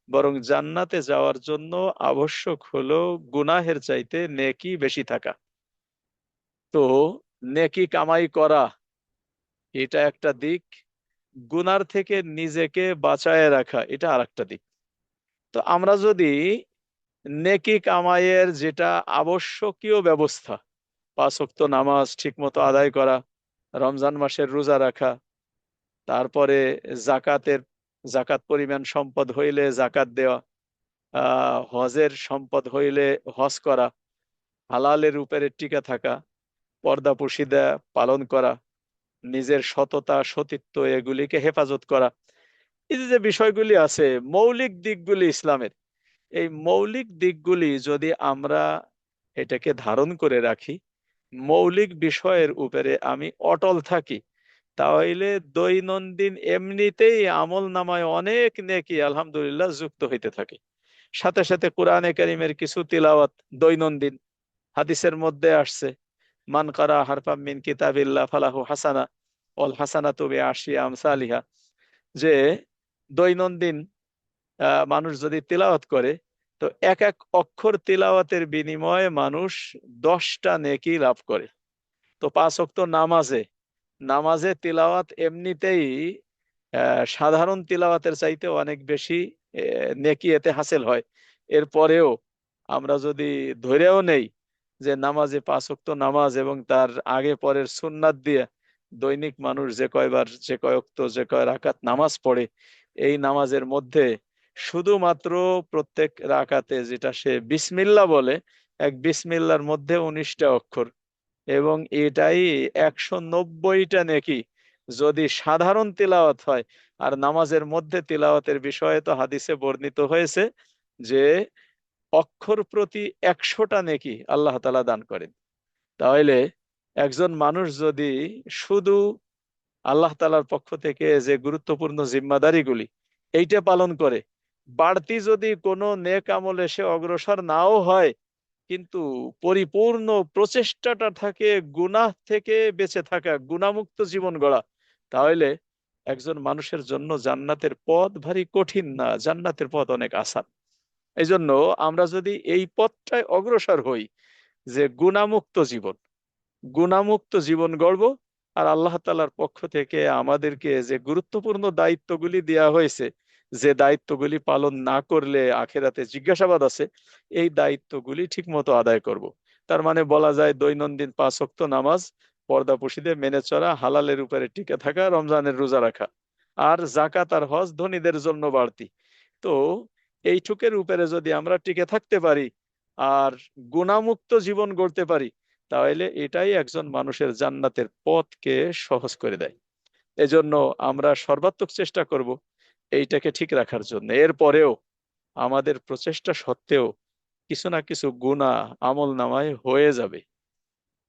S4: বরং জান্নাতে যাওয়ার জন্য আবশ্যক হলো গুনাহের চাইতে নেকি বেশি থাকা। তো নেকি কামাই করা এটা একটা দিক, গুনার থেকে নিজেকে বাঁচায় রাখা এটা আরেকটা দিক। তো আমরা যদি নেকি কামাইয়ের যেটা আবশ্যকীয় ব্যবস্থা, 5 ওয়াক্ত নামাজ ঠিক মতো আদায় করা, রমজান মাসের রোজা রাখা, তারপরে জাকাত পরিমাণ সম্পদ হইলে জাকাত দেওয়া, হজের সম্পদ হইলে হজ করা, হালালের উপরে টিকে থাকা, পর্দাপর্শিদা পালন করা, নিজের সততা সতীত্ব এগুলিকে হেফাজত করা। এই যে বিষয়গুলি আছে, মৌলিক দিকগুলি ইসলামের, এই মৌলিক দিকগুলি যদি আমরা এটাকে ধারণ করে রাখি, মৌলিক বিষয়ের উপরে আমি অটল থাকি, তাহলে দৈনন্দিন এমনিতেই আমল নামায় অনেক নেকি আলহামদুলিল্লাহ যুক্ত হইতে থাকে। সাথে সাথে কোরআনে কারিমের কিছু তিলাওয়াত দৈনন্দিন, হাদিসের মধ্যে আসছে, মান কারা হারফাম মিন কিতাবিল্লাহ ফালাহু হাসানা ওয়াল হাসানাতু বিআশরি আমসালিহা, যে দৈনন্দিন মানুষ যদি তিলাওয়াত করে, তো এক এক অক্ষর তিলাওয়াতের বিনিময়ে মানুষ 10টা নেকি লাভ করে। তো 5 ওয়াক্ত নামাজে তিলাওয়াত এমনিতেই সাধারণ তিলাওয়াতের চাইতে অনেক বেশি নেকি এতে হাসিল হয়। এরপরেও আমরা যদি ধরেও নেই যে নামাজে 5 ওয়াক্ত নামাজ এবং তার আগে পরের সুন্নাত দিয়ে দৈনিক মানুষ যে কয়বার যে কয় ওয়াক্ত যে কয় রাকাত নামাজ পড়ে, এই নামাজের মধ্যে শুধুমাত্র প্রত্যেক রাকাতে যেটা সে বিসমিল্লাহ বলে, এক বিসমিল্লার মধ্যে 19টা অক্ষর, এবং এটাই 190টা নেকি যদি সাধারণ তিলাওয়াত হয়। আর নামাজের মধ্যে তিলাওয়াতের বিষয়ে তো হাদিসে বর্ণিত হয়েছে যে অক্ষর প্রতি 100টা নেকি আল্লাহ তাআলা দান করেন। তাহলে একজন মানুষ যদি শুধু আল্লাহ তাআলার পক্ষ থেকে যে গুরুত্বপূর্ণ জিম্মাদারিগুলি এইটা পালন করে, বাড়তি যদি কোনো নেক আমলে সে অগ্রসর নাও হয়, কিন্তু পরিপূর্ণ প্রচেষ্টাটা থাকে গুনাহ থেকে বেঁচে থাকা, গুনাহমুক্ত জীবন গড়া, তাহলে একজন মানুষের জন্য জান্নাতের পথ ভারী কঠিন না, জান্নাতের পথ অনেক আসান। এই জন্য আমরা যদি এই পথটায় অগ্রসর হই, যে গুনাহমুক্ত জীবন গড়ব, আর আল্লাহ তাআলার পক্ষ থেকে আমাদেরকে যে গুরুত্বপূর্ণ দায়িত্বগুলি দেওয়া হয়েছে, যে দায়িত্বগুলি পালন না করলে আখেরাতে জিজ্ঞাসাবাদ আছে, এই দায়িত্বগুলি ঠিক মতো আদায় করব। তার মানে বলা যায় দৈনন্দিন 5 ওয়াক্ত নামাজ পর্দাপশিদে মেনে চলা, হালালের উপরে টিকে থাকা, রমজানের রোজা রাখা, আর জাকাত আর হজ ধনীদের জন্য বাড়তি। তো এইটুকের উপরে যদি আমরা টিকে থাকতে পারি আর গুনাহমুক্ত জীবন গড়তে পারি, তাহলে এটাই একজন মানুষের জান্নাতের পথকে সহজ করে দেয়। এজন্য আমরা সর্বাত্মক চেষ্টা করব এইটাকে ঠিক রাখার জন্য। এরপরেও আমাদের প্রচেষ্টা সত্ত্বেও কিছু না কিছু গুনাহ আমল নামায় হয়ে যাবে।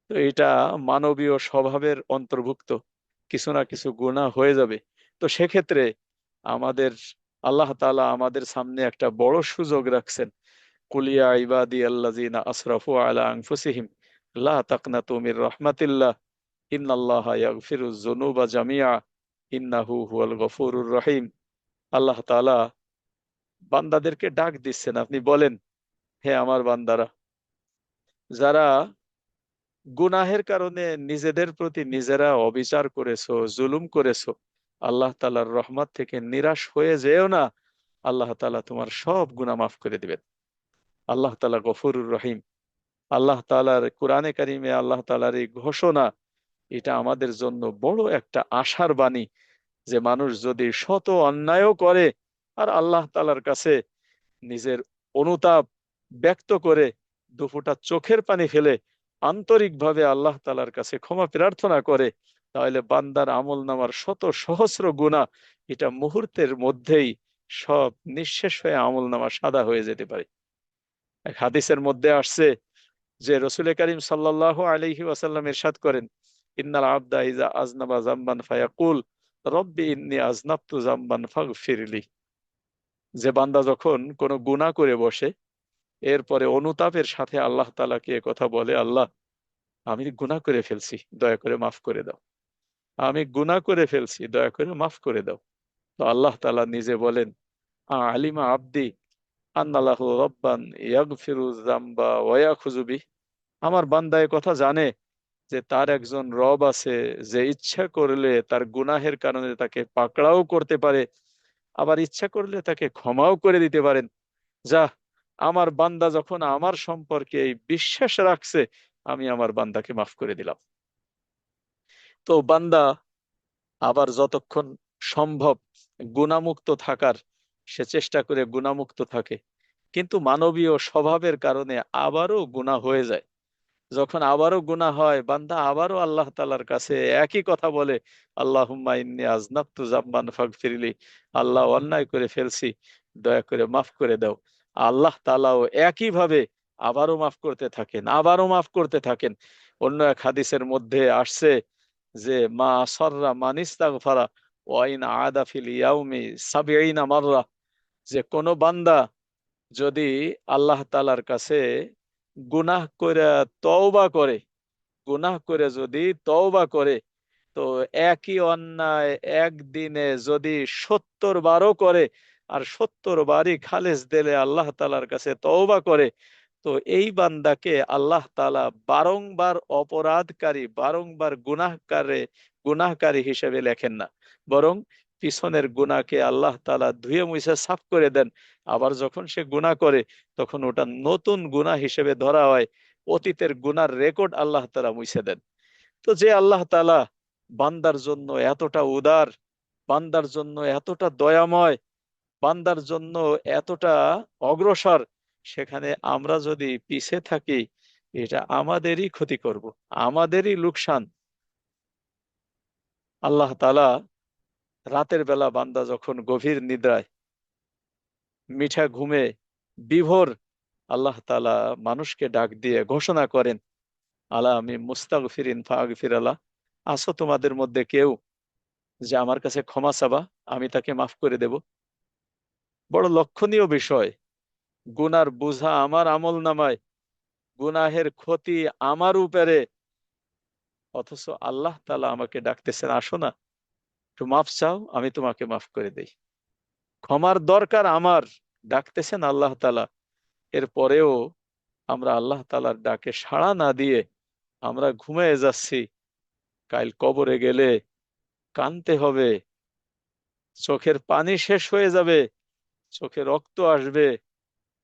S4: তো এটা মানবীয় স্বভাবের অন্তর্ভুক্ত, কিছু না কিছু গুনাহ হয়ে যাবে। তো সেক্ষেত্রে আমাদের আল্লাহ তাআলা আমাদের সামনে একটা বড় সুযোগ রাখছেন। কুলিয়া ইবাদি আল্লাযিনা আসরাফু আলা আনফুসিহিম লা তাকনাতু মির রাহমাতিল্লাহ ইন্নাল্লাহা ইয়াগফিরুয যুনুবা জামিআ ইন্নাহু হুয়াল গফুরুর রহিম। আল্লাহ তাআলা বান্দাদেরকে ডাক দিচ্ছেন, আপনি বলেন, হে আমার বান্দারা, যারা গুনাহের কারণে নিজেদের প্রতি নিজেরা অবিচার করেছো, জুলুম করেছো, আল্লাহ তাআলার রহমত থেকে নিরাশ হয়ে যেও না। আল্লাহ তাআলা তোমার সব গুনাহ মাফ করে দিবেন। আল্লাহ তাআলা গফুরুর রহিম। আল্লাহ তাআলার কোরআনে কারিমে আল্লাহ তাআলার এই ঘোষণা, এটা আমাদের জন্য বড় একটা আশার বাণী, যে মানুষ যদি শত অন্যায়ও করে আর আল্লাহ তাআলার কাছে নিজের অনুতাপ ব্যক্ত করে, দুফোঁটা চোখের পানি ফেলে আন্তরিকভাবে আল্লাহ তাআলার কাছে ক্ষমা প্রার্থনা করে, তাহলে বান্দার আমল নামার শত সহস্র গুনাহ এটা মুহূর্তের মধ্যেই সব নিঃশেষ হয়ে আমল নামা সাদা হয়ে যেতে পারে। এক হাদিসের মধ্যে আসছে যে রসুল করিম সাল্লাল্লাহু আলাইহি ওয়াসাল্লাম ইরশাদ করেন, ইন্নাল আবদা ইযা আযনাবা যামবান ফায়াকুল রব্বি ইন্নী আযনাবতু যামবান ফাগফিরলি। যে বান্দা যখন কোনো গুনাহ করে বসে, এরপরে অনুতাপের সাথে আল্লাহ তাআলাকে কথা বলে, আল্লাহ আমি গুনাহ করে ফেলছি, দয়া করে মাফ করে দাও, আমি গুনাহ করে ফেলছি, দয়া করে মাফ করে দাও। তো আল্লাহ তাআলা নিজে বলেন, আলিমা আবদি আন্নালাহু রব্বান ইয়াগফিরু যামবা ওয়া ইয়াখুযু বিহি। আমার বান্দা এ কথা জানে যে তার একজন রব আছে, যে ইচ্ছা করলে তার গুনাহের কারণে তাকে পাকড়াও করতে পারে, আবার ইচ্ছা করলে তাকে ক্ষমাও করে দিতে পারেন। যা, আমার বান্দা যখন আমার সম্পর্কে এই বিশ্বাস রাখছে, আমি আমার বান্দাকে মাফ করে দিলাম। তো তো বান্দা আবার যতক্ষণ সম্ভব গুনাহমুক্ত থাকার সে চেষ্টা করে গুনাহমুক্ত থাকে, কিন্তু মানবীয় স্বভাবের কারণে আবারও গুনাহ হয়ে যায়। যখন আবারও গুনাহ হয়, বান্দা আবারও আল্লাহ তাআলার কাছে একই কথা বলে, আল্লাহুম্মা ইন্নী আযনাবতু যামবান ফাগফিরলি, আল্লাহ অন্যায় করে ফেলছি, দয়া করে মাফ করে দাও। আল্লাহ তাআলাও একই ভাবে আবারও মাফ করতে থাকেন, আবারও মাফ করতে থাকেন। অন্য এক হাদিসের মধ্যে আসছে যে মা আসাররা মান ইস্তাগফারা ওয়া ইন আদা ফিল ইয়াউমি ৭০ মাররা, যে কোনো বান্দা যদি আল্লাহ তাআলার কাছে গুনাহ করে তওবা করে, গুনাহ করে যদি তওবা করে, তো একই অন্যায় একদিনে যদি ৭০ বারও করে, আর ৭০ বারই খালেস দিলে আল্লাহ তাআলার কাছে তওবা করে, তো এই বান্দাকে আল্লাহ তাআলা বারংবার অপরাধকারী, বারংবার গুনাহকারী হিসেবে লেখেন না, বরং পিছনের গুনাহকে আল্লাহ তাআলা ধুয়ে মুছে সাফ করে দেন। আবার যখন সে গুনাহ করে, তখন ওটা নতুন গুনাহ হিসেবে ধরা হয়, অতীতের গুনার রেকর্ড আল্লাহ তাআলা মুছে দেন। তো যে আল্লাহ তাআলা বান্দার জন্য এতটা উদার, বান্দার জন্য এতটা দয়াময়, বান্দার জন্য এতটা অগ্রসর, সেখানে আমরা যদি পিছে থাকি, এটা আমাদেরই ক্ষতি করব, আমাদেরই লোকসান। আল্লাহ তাআলা রাতের বেলা বান্দা যখন গভীর নিদ্রায়, মিঠা ঘুমে বিভোর, আল্লাহ তাআলা মানুষকে ডাক দিয়ে ঘোষণা করেন, আলা আমি মুস্তাগফিরিন ফাগফির আলা, আসো তোমাদের মধ্যে কেউ যে আমার কাছে ক্ষমা চাবা, আমি তাকে মাফ করে দেব। বড় লক্ষণীয় বিষয়, গুনার বোঝা আমার আমল নামায়, গুনাহের ক্ষতি আমার উপরে, অথচ আল্লাহ তাআলা আমাকে ডাকতেছেন, আসো না, একটু মাফ চাও, আমি তোমাকে মাফ করে দেই। ক্ষমার দরকার আমার, ডাকতেছেন আল্লাহ তাআলা। এরপরেও আমরা আল্লাহ তাআলার ডাকে সাড়া না দিয়ে আমরা ঘুমিয়ে যাচ্ছি। কাল কবরে গেলে কানতে হবে, চোখের পানি শেষ হয়ে যাবে, চোখে রক্ত আসবে,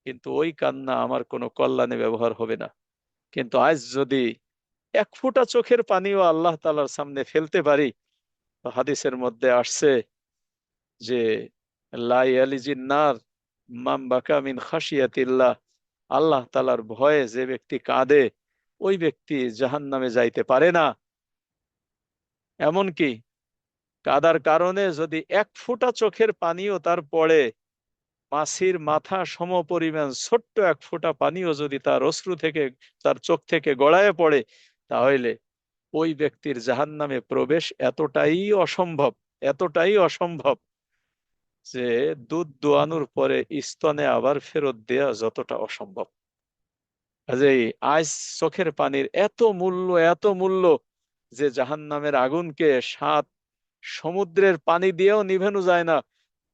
S4: কিন্তু ওই কান্না আমার কোনো কল্যাণে ব্যবহার হবে না। কিন্তু আজ যদি এক ফোঁটা চোখের পানিও আল্লাহ তাআলার সামনে ফেলতে পারি, তো হাদিসের মধ্যে আসছে যে লা ইয়ালিজিন নার মান বাকা মিন খাশিয়াতিল্লাহ, আল্লাহ তাআলার ভয়ে যে ব্যক্তি কাঁদে, ওই ব্যক্তি জাহান্নামে যাইতে পারে না। এমনকি কাদার কারণে যদি এক ফোঁটা চোখের পানিও তার পড়ে, মাছির মাথা সম পরিমাণ ছোট্ট এক ফোঁটা পানিও যদি তার অশ্রু থেকে, তার চোখ থেকে গড়ায় পড়ে, তাহলে ওই ব্যক্তির জাহান্নামে প্রবেশ এতটাই অসম্ভব, এতটাই অসম্ভব, যে দুধ দোয়ানোর পরে স্তনে আবার ফেরত দেয়া যতটা অসম্ভব। কাজেই আজ চোখের পানির এত মূল্য, এত মূল্য, যে জাহান্নামের আগুনকে 7 সমুদ্রের পানি দিয়েও নিভানো যায় না,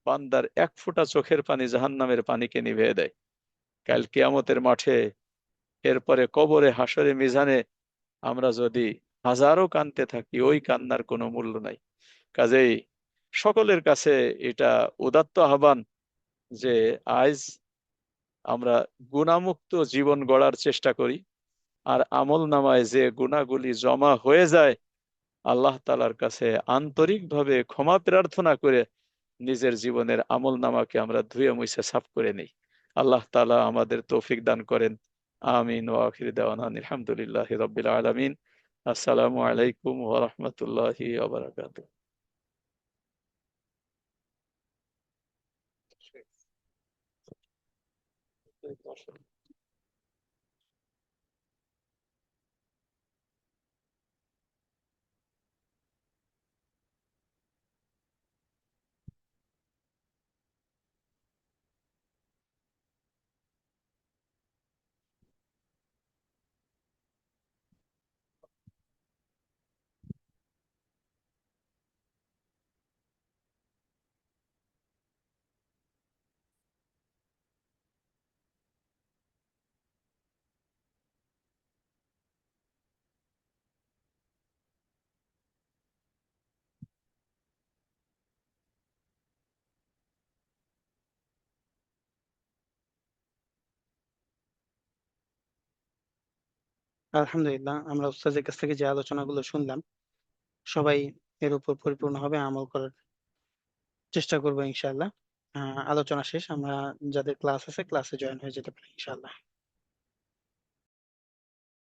S4: বান্দার এক ফোঁটা চোখের পানি জাহান্নামের পানিকে নিভিয়ে দেয়। কাল কিয়ামতের মাঠে, এরপরে কবরে, হাসরে, মিজানে আমরা যদি হাজারো কাঁদতে থাকি, ওই কান্নার কোনো মূল্য নাই। কাজেই সকলের কাছে এটা উদাত্ত আহ্বান যে আজ আমরা গুনাহমুক্ত জীবন গড়ার চেষ্টা করি। আর আমল নামায় যে গুনাহগুলি জমা হয়ে যায়, আল্লাহ তাআলার কাছে আন্তরিকভাবে ক্ষমা প্রার্থনা করে নিজের জীবনের আমল নামাকে আমরা ধুয়ে মুছে সাফ করে নিই। আল্লাহ তাআলা আমাদের তৌফিক দান করেন। আমিন ওয়া আখির দাওয়ানা আলহামদুলিল্লাহি রাব্বিল আলামিন। আসসালামু আলাইকুম ওয়া রাহমাতুল্লাহি ওয়া বারাকাতুহু।
S5: আলহামদুলিল্লাহ, আমরা উস্তাদের কাছ থেকে যে আলোচনাগুলো শুনলাম, সবাই এর উপর পরিপূর্ণভাবে আমল করার চেষ্টা করবো ইনশাআল্লাহ। আলোচনা শেষ, আমরা যাদের ক্লাস আছে ক্লাসে জয়েন হয়ে যেতে পারি ইনশাআল্লাহ।